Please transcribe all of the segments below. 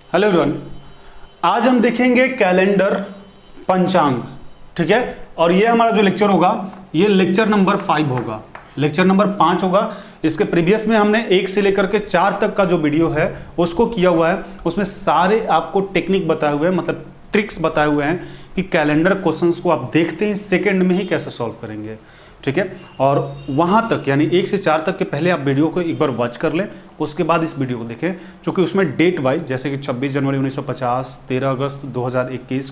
Hello everyone, आज हम देखेंगे कैलेंडर पंचांग। ठीक है, और ये हमारा जो लेक्चर होगा ये लेक्चर नंबर 5 होगा, लेक्चर नंबर 5 होगा। इसके प्रीवियस में हमने 1 से लेकर के 4 तक का जो वीडियो है उसको किया हुआ है, उसमें सारे आपको टेक्निक बताए हुए हैं, मतलब ट्रिक्स बताए हुए हैं कि कैलेंडर क्वेश्चंस को आप देखते ही सेकेंड में ही कैसे सॉल्व करेंगे। ठीक है, और वहाँ तक यानी 1 से 4 तक के पहले आप वीडियो को एक बार वॉच कर लें, उसके बाद इस वीडियो को देखें, क्योंकि उसमें डेट वाइज जैसे कि 26 जनवरी 1950, 13 अगस्त 2021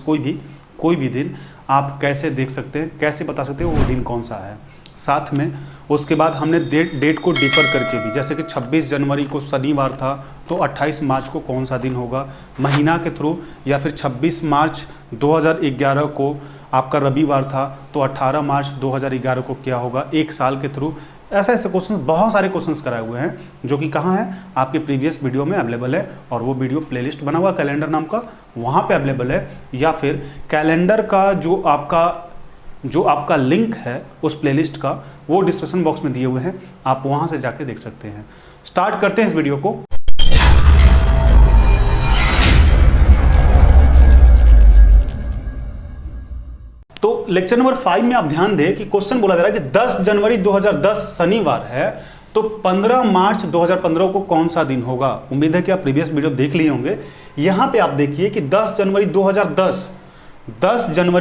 कोई भी दिन आप कैसे देख सकते हैं, कैसे बता सकते हैं वो दिन कौन सा है। साथ में उसके बाद हमने डेट को डिफर करके भी, जैसे कि 26 जनवरी को शनिवार था तो 28 मार्च को कौन सा दिन होगा महीना के थ्रू, या फिर 26 मार्च 2011 को आपका रविवार था तो 18 मार्च 2011 को क्या होगा एक साल के थ्रू। ऐसे क्वेश्चन, बहुत सारे क्वेश्चंस कराए हुए हैं जो कि कहाँ हैं, आपके प्रीवियस वीडियो में अवेलेबल है, और वो वीडियो प्लेलिस्ट बना हुआ कैलेंडर नाम का, वहाँ पे अवेलेबल है, या फिर कैलेंडर का जो आपका लिंक है उस प्लेलिस्ट का वो डिस्क्रिप्शन बॉक्स में दिए हुए हैं, आप वहाँ से जाके देख सकते हैं। स्टार्ट करते हैं इस वीडियो को। तो लेक्चर नंबर 5 में आप ध्यान दें कि क्वेश्चन बोला जा रहा है कि 10 जनवरी 2010 शनिवार है तो 15 मार्च 2015 को कौन सा दिन होगा। उम्मीद है कि आप प्रीवियस वीडियो देख लिए होंगे। यहां पे आप देखिए कि 10 जनवरी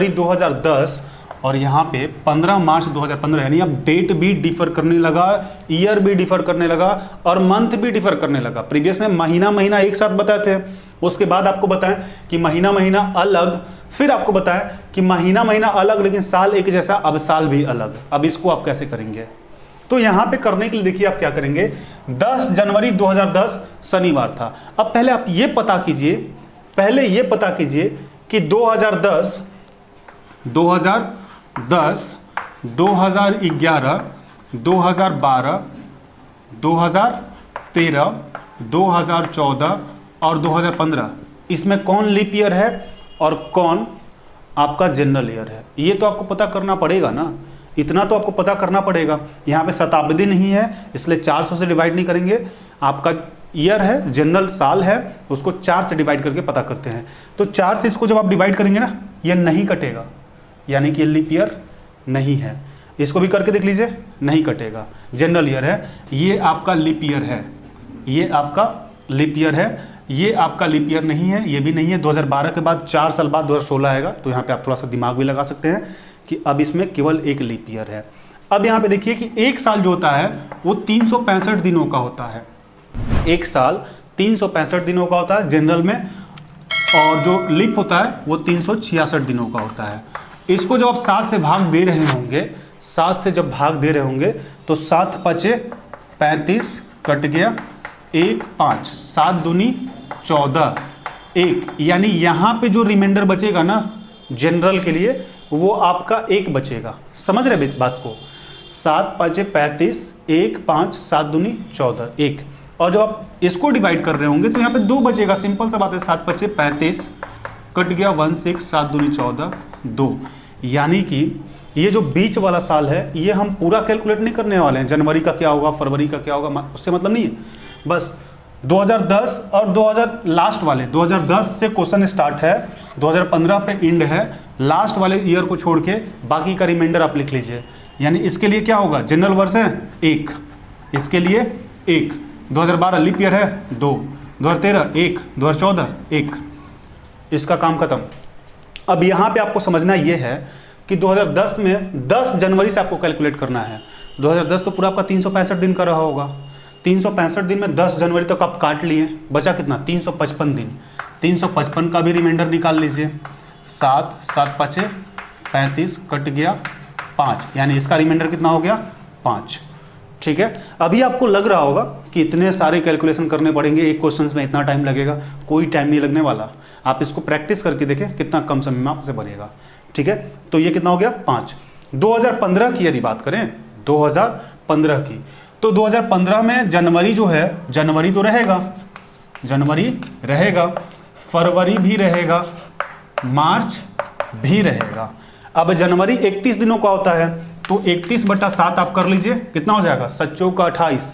2010 और यहाँ पे 15 मार्च 2015, यानी अब डेट भी डिफर करने लगा, ईयर भी डिफर करने लगा और मंथ भी डिफर करने लगा। प्रीवियस में महीना एक साथ बताए थे, उसके बाद आपको बताएं कि महीना अलग, फिर आपको बताएं कि महीना अलग लेकिन साल एक जैसा, अब साल भी अलग। अब इसको आप कैसे करेंगे, तो यहां पे करने के लिए देखिए आप क्या करेंगे। 10 जनवरी 2010 शनिवार था। अब पहले आप ये पता कीजिए कि 2010, 2011, 2012, 2013, 2014 और 2015 इसमें कौन लीप ईयर है और कौन आपका जनरल ईयर है, ये तो आपको पता करना पड़ेगा ना। इतना तो आपको पता करना पड़ेगा। यहाँ पे शताब्दी नहीं है इसलिए 400 से डिवाइड नहीं करेंगे। आपका ईयर है, जनरल साल है, उसको 4 से डिवाइड करके पता करते हैं। तो 4 से इसको जब आप डिवाइड करेंगे ना, ये नहीं कटेगा, यानी कि ये लीप ईयर नहीं है। इसको भी करके देख लीजिए, नहीं कटेगा, जनरल ईयर है। ये आपका लीप ईयर है, ये आपका लीप ईयर है। ये आपका लीप ईयर नहीं है, ये भी नहीं है। 2012 के बाद 4 साल बाद 2016 आएगा, तो यहाँ पे आप थोड़ा सा दिमाग भी लगा सकते हैं कि अब इसमें केवल एक लीप ईयर है। अब यहाँ पे देखिए कि एक साल जो होता है वो 365 दिनों का होता है। एक साल 365 दिनों का होता है जनरल में, और जो लीप होता है वो 366 दिनों का होता है। इसको जब आप 7 से भाग दे रहे होंगे, 7 से जब भाग दे रहे होंगे तो 7 पचे 35 कट गया, 1 5, 7 दूनी 14, 1, यानी यहाँ पे जो रिमाइंडर बचेगा ना जनरल के लिए वो आपका 1 बचेगा। समझ रहे बात को। 7 पचे 35, 1 5, 7 दूनी 14, 1, और जब आप इसको डिवाइड कर रहे होंगे तो यहाँ पे 2 बचेगा। सिंपल सा बात है, 7 पचे 35 कट गया 1 6, 7 दूनी 14, 2, यानी कि ये जो बीच वाला साल है ये हम पूरा कैलकुलेट नहीं करने वाले हैं। जनवरी का क्या होगा, फरवरी का क्या होगा, उससे मतलब नहीं है। बस 2010 और 2000 लास्ट वाले 2010 से क्वेश्चन स्टार्ट है, 2015 पे एंड है, लास्ट वाले ईयर को छोड़ के बाकी का रिमाइंडर आप लिख लीजिए। यानी इसके लिए क्या होगा, जनरल वर्ष है 1, इसके लिए 1, 2012 लीप ईयर है 2, 2013 1, 2014 1, इसका काम खत्म। अब यहाँ पे आपको समझना ये है कि 2010 में 10 जनवरी से आपको कैलकुलेट करना है। 2010 तो पूरा आपका 365 दिन का रहा होगा। 365 दिन में 10 जनवरी तक आप काट लिए, बचा कितना, 355 दिन। 355 का भी रिमाइंडर निकाल लीजिए। 7 7 पचे 35 कट गया 5, यानी इसका रिमाइंडर कितना हो गया, 5। ठीक है, अभी आपको लग रहा होगा कि इतने सारे कैलकुलेशन करने पड़ेंगे, एक क्वेश्चन में इतना टाइम लगेगा। कोई टाइम नहीं लगने वाला, आप इसको प्रैक्टिस करके देखें कितना कम समय में आपसे बनेगा। ठीक है, तो ये कितना हो गया, 5। 2015 की यदि बात करें, 2015 की, तो 2015 में जनवरी जो है, जनवरी तो रहेगा, जनवरी रहेगा, फरवरी भी रहेगा, मार्च भी रहेगा। अब जनवरी 31 दिनों का होता है, तो 31/7 आप कर लीजिए, कितना हो जाएगा, 7 चौका 28,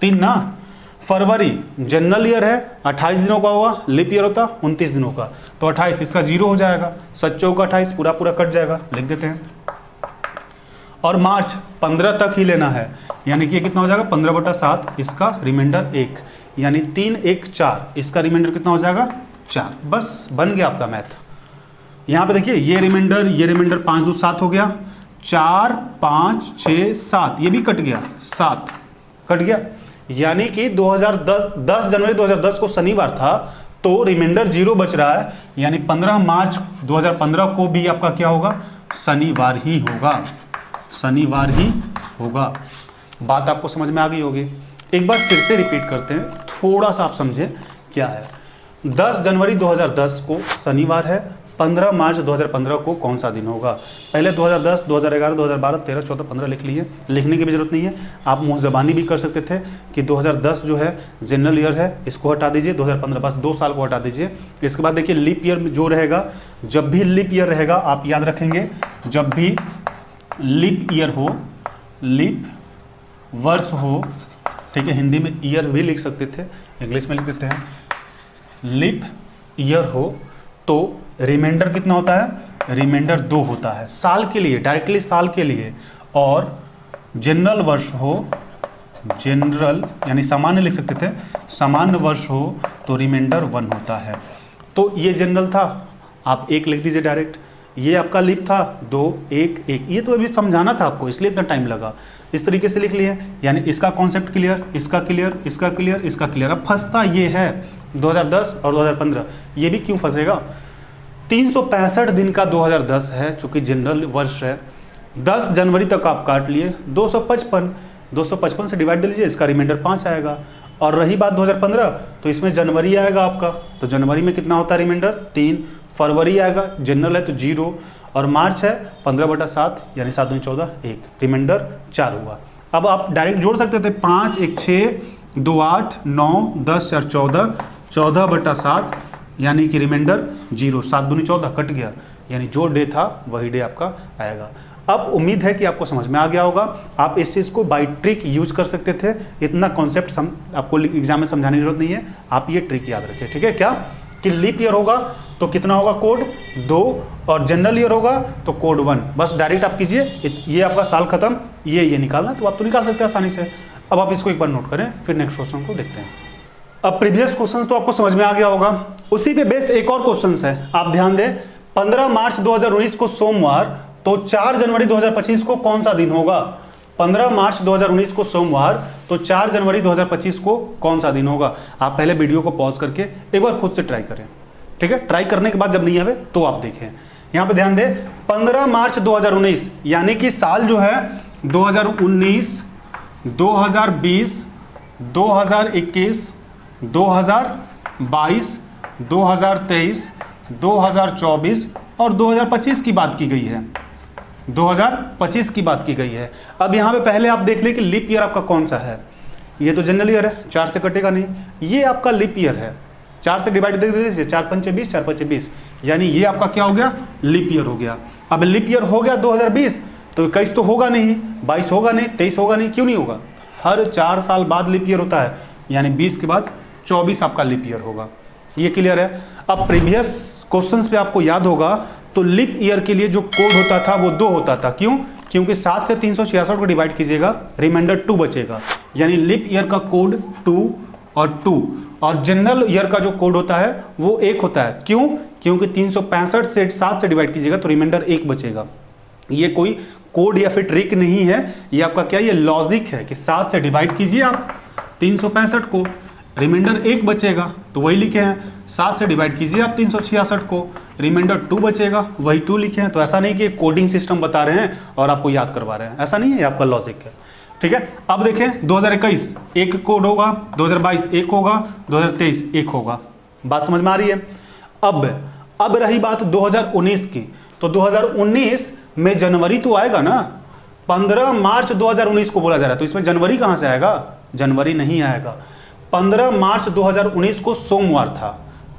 3 ना। फरवरी जनरल ईयर है, 28 दिनों का होगा, लीप ईयर होता 29 दिनों का, तो 28 इसका 0 हो जाएगा, 7 का 28 पूरा पूरा कट जाएगा, लिख देते हैं। और मार्च 15 तक ही लेना है, यानी कि कितना हो जाएगा 15/7, इसका रिमाइंडर 1, यानी 3 1 4, इसका रिमाइंडर कितना हो जाएगा 4। बस बन गया आपका मैथ। यहाँ पे देखिए ये रिमाइंडर 5 2 7 हो गया, 4 5 6 7, ये भी कट गया, 7 कट गया, यानी कि 10 जनवरी 2010 को शनिवार था, तो रिमाइंडर 0 बच रहा है, यानी 15 मार्च 2015 को भी आपका क्या होगा, शनिवार ही होगा, शनिवार ही होगा। बात आपको समझ में आ गई होगी। एक बार फिर से रिपीट करते हैं, थोड़ा सा आप समझें क्या है। 10 जनवरी 2010 को शनिवार है, 15 मार्च 2015 को कौन सा दिन होगा। पहले 2010, 2011, 2012, 13, 14, 15 लिख लिए, लिखने की भी जरूरत नहीं है, आप मुँह ज़बानी भी कर सकते थे कि 2010 जो है जनरल ईयर है, इसको हटा दीजिए, 2015 बस 2 साल को हटा दीजिए। इसके बाद देखिए लीप ईयर जो रहेगा, जब भी लीप ईयर रहेगा आप याद रखेंगे, जब भी लीप ईयर हो, लीप वर्ष हो, ठीक है, हिंदी में ईयर भी लिख सकते थे, इंग्लिश में लिख देते हैं, लीप ईयर हो तो रिमाइंडर कितना होता है, रिमाइंडर 2 होता है साल के लिए, डायरेक्टली साल के लिए। और जनरल वर्ष हो, जनरल यानी सामान्य लिख सकते थे, सामान्य वर्ष हो तो रिमाइंडर 1 होता है। तो ये जनरल था, आप 1 लिख दीजिए डायरेक्ट, ये आपका लीप था 2 1 1, ये तो अभी समझाना था आपको, इसलिए इतना टाइम लगा, इस तरीके से लिख लिए, यानी इसका कॉन्सेप्ट क्लियर, इसका क्लियर, इसका क्लियर, इसका क्लियर। अब फंसता ये है 2010 और 2015, ये भी क्यों फंसेगा, 365 दिन का 2010 है, चूंकि जनरल वर्ष है, 10 जनवरी तक आप काट लिए, 255 से डिवाइड दे लीजिए, इसका रिमाइंडर 5 आएगा। और रही बात 2015, तो इसमें जनवरी आएगा आपका, तो जनवरी में कितना होता है रिमाइंडर 3, फरवरी आएगा, जनरल है तो 0, और मार्च है 15/7, यानी 7 दूनी 14, 1, रिमाइंडर 4 हुआ। अब आप डायरेक्ट जोड़ सकते थे, 5 1 6 2 8 9 10 4 14, 14/7, यानी कि रिमाइंडर 0, 7 दूनी 14 कट गया, यानी जो डे था वही डे आपका आएगा। अब उम्मीद है कि आपको समझ में आ गया होगा, आप इस चीज़ को बाई ट्रिक यूज कर सकते थे, इतना कॉन्सेप्ट आपको एग्जाम में समझाने की जरूरत नहीं है, आप ये ट्रिक याद रखें, ठीक है। क्या कि लीप ईयर होगा तो कितना होगा कोड 2, और जनरल ईयर होगा तो कोड 1, बस डायरेक्ट आप कीजिए, ये आपका साल खत्म, ये निकालना, तो आप तो निकाल सकते हैं आसानी से। अब आप इसको एक बार नोट करें, फिर नेक्स्ट क्वेश्चन को देखते हैं। अब प्रीवियस क्वेश्चन तो आपको समझ में आ गया होगा, उसी पे बेस एक और क्वेश्चन है, आप ध्यान दें। 15 मार्च 2019 को सोमवार, तो 4 जनवरी 2025 को कौन सा दिन होगा। 15 मार्च 2019 को सोमवार, तो 4 जनवरी 2025 को कौन सा दिन होगा। आप पहले वीडियो को पॉज करके एक बार खुद से ट्राई करें, ठीक है। ट्राई करने के बाद जब नहीं आवे तो आप देखें, यहाँ पे ध्यान दें, 15 मार्च 2019, यानी कि साल जो है 2019, 2020, 2021, 2022, 2023, 2024 और 2025 की बात की गई है, 2025 की बात की गई है। अब यहाँ पे पहले आप देख लें कि लीप ईयर आपका कौन सा है। ये तो जनरल ईयर है, 4 से कटेगा नहीं, ये आपका लीप ईयर है, 4 से डिवाइड दे दीजिए, 4 पंचे 20, 4 पंचे 20, यानी ये आपका क्या हो गया, लीप ईयर हो गया। अब लीप ईयर हो गया 2020, तो 21 तो होगा नहीं, 22 होगा नहीं, 23 होगा नहीं, क्यों नहीं होगा, हर 4 साल बाद लीप ईयर होता है, यानी 20 के बाद 24 आपका लीप ईयर होगा। ये क्लियर है। अब प्रीवियस क्वेश्चंस पे आपको याद होगा, तो लीप ईयर के लिए जो कोड होता था वो 2 होता था, क्यों, क्योंकि 7 से 366 को डिवाइड कीजिएगा, रिमाइंडर 2 बचेगा, यानी लीप ईयर का कोड 2 और 2, और जनरल ईयर का जो कोड होता है वो 1 होता है, क्यों, क्योंकि 365 से 7 से डिवाइड कीजिएगा तो रिमाइंडर 1 बचेगा। ये कोई कोड या फिर ट्रिक नहीं है, ये आपका क्या, ये लॉजिक है कि 7 से डिवाइड कीजिए आप 365 को, रिमाइंडर 1 बचेगा, तो वही लिखे हैं। 7 से डिवाइड कीजिए आप 366 को, रिमाइंडर 2 बचेगा, वही 2 लिखे हैं। तो ऐसा नहीं कि कोडिंग सिस्टम बता रहे हैं और आपको याद करवा रहे हैं, ऐसा नहीं है, ये आपका लॉजिक है, ठीक है। अब देखें 2021 1 कोड होगा, 2022 1 होगा, 2023 1 होगा, बात समझ में आ रही है। अब रही बात 2019 की, तो 2019 में जनवरी तो आएगा ना, 15 मार्च 2019 को बोला जा रहा है, तो इसमें जनवरी कहाँ से आएगा, जनवरी नहीं आएगा। 15 मार्च 2019 को सोमवार था,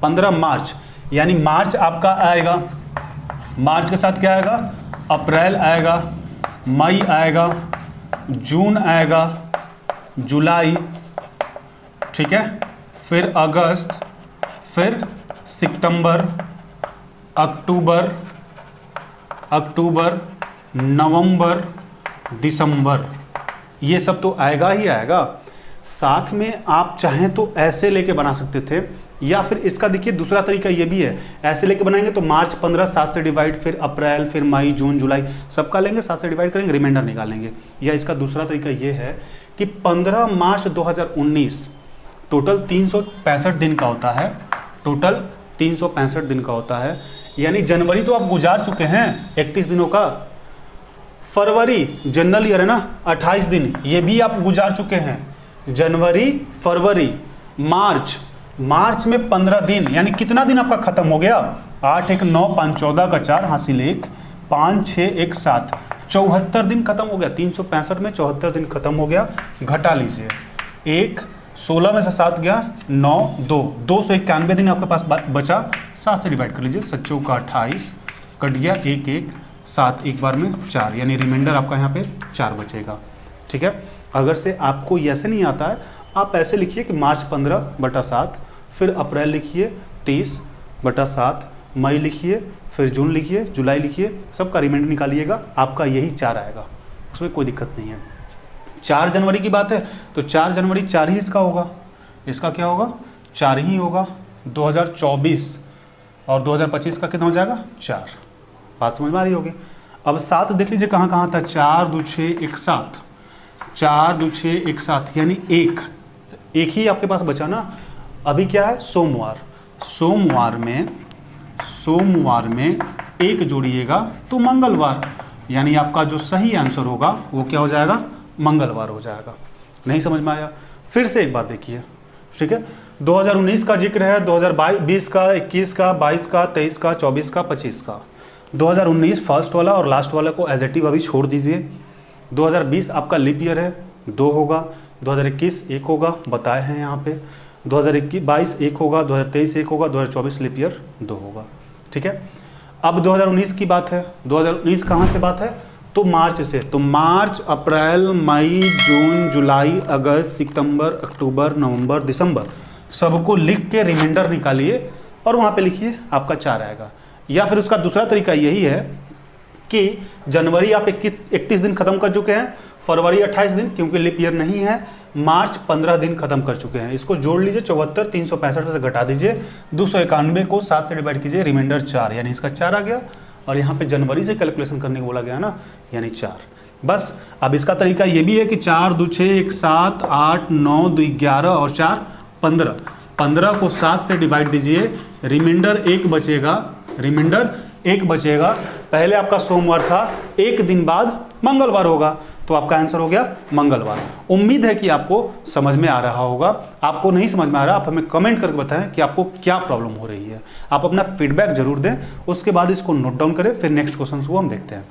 15 मार्च, यानी मार्च आपका आएगा, मार्च के साथ क्या आएगा, अप्रैल आएगा, मई आएगा, जून आएगा, जुलाई, ठीक है, फिर अगस्त, फिर सितंबर, अक्टूबर, नवंबर, दिसंबर, ये सब तो आएगा ही आएगा। साथ में आप चाहें तो ऐसे लेके बना सकते थे, या फिर इसका देखिए दूसरा तरीका ये भी है, ऐसे लेके बनाएंगे तो मार्च 15 7 से डिवाइड, फिर अप्रैल, फिर मई, जून, जुलाई सबका लेंगे, 7 से डिवाइड करेंगे, रिमाइंडर निकालेंगे। या इसका दूसरा तरीका ये है कि 15 मार्च 2019 टोटल 365 दिन का होता है, टोटल 365 दिन का होता है, यानी जनवरी तो आप गुजार चुके हैं 31 दिनों का, फरवरी जनरल ईयर है ना 28 दिन, ये भी आप गुजार चुके हैं, जनवरी, फरवरी, मार्च में 15 दिन, यानी कितना दिन आपका खत्म हो गया, 8 1 9 5 14 का 4 हासिल 1 5 6 1 7 74 दिन खत्म हो गया। 365 में 74 दिन खत्म हो गया, घटा लीजिए, 1 16 में से 7 गया 9 2 291 दिन आपके पास बचा, 7 से डिवाइड कर लीजिए, 7 का 28 कट गया, 1 1 7 एक बार में 4, यानी रिमाइंडर आपका यहाँ पे 4 बचेगा। ठीक है, अगर से आपको ऐसे नहीं आता है, आप ऐसे लिखिए कि मार्च 15/7, फिर अप्रैल लिखिए 30/7, मई लिखिए, फिर जून लिखिए, जुलाई लिखिए, सबका रिमाइंडर निकालिएगा, आपका यही 4 आएगा, उसमें कोई दिक्कत नहीं है। 4 जनवरी की बात है तो 4 जनवरी 4 ही इसका होगा, इसका क्या होगा 4 ही होगा। 2024 और 2025 का कितना हो जाएगा 4, बात समझ में आ रही होगी। अब 7 देख लीजिए कहाँ कहाँ था, 4 2 6 1 7, 4 2 6 1 7, यानी एक ही आपके पास बचा ना। अभी क्या है सोमवार, सोमवार में 1 जोड़िएगा तो मंगलवार, यानी आपका जो सही आंसर होगा वो क्या हो जाएगा मंगलवार हो जाएगा। नहीं समझ में आया, फिर से एक बार देखिए। ठीक है, 2019 का जिक्र है, 2020 का, 21 का, 22 का, 23 का, 24 का, 25 का। 2019 फर्स्ट वाला और लास्ट वाला को एज इट इज अभी छोड़ दीजिए। 2020 आपका लीप ईयर है, 2 होगा, 2021 1 होगा, बताए हैं यहाँ पे, 2022 1 होगा, 2023 1 होगा, 2024 लीप ईयर 2 होगा। ठीक है, अब 2019 की बात है, 2019 कहाँ से बात है तो मार्च से, तो मार्च, अप्रैल, मई, जून, जुलाई, अगस्त, सितंबर, अक्टूबर, नवंबर, दिसंबर, सबको लिख के रिमाइंडर निकालिए और वहाँ पे लिखिए, आपका 4 आएगा। या फिर उसका दूसरा तरीका यही है कि जनवरी आप 31 दिन खत्म कर चुके हैं, फरवरी 28 दिन क्योंकि लीप ईयर नहीं है, मार्च 15 दिन खत्म कर चुके हैं, इसको जोड़ लीजिए 74, 365 में से घटा दीजिए, 291 को 7 से डिवाइड कीजिए, रिमाइंडर 4, यानी इसका 4 आ गया। और यहाँ पे जनवरी से कैलकुलेशन करने को बोला गया ना, यानी 4। बस अब इसका तरीका ये भी है कि 4 2 6 1 7 8 9 2 11 और 4 15, 15 को 7 से डिवाइड दीजिए, रिमाइंडर 1 बचेगा। पहले आपका सोमवार था, 1 दिन बाद मंगलवार होगा, तो आपका आंसर हो गया मंगलवार। उम्मीद है कि आपको समझ में आ रहा होगा। आपको नहीं समझ में आ रहा, आप हमें कमेंट करके बताएं कि आपको क्या प्रॉब्लम हो रही है। आप अपना फीडबैक जरूर दें, उसके बाद इसको नोट डाउन करें, फिर नेक्स्ट क्वेश्चन को हम देखते हैं।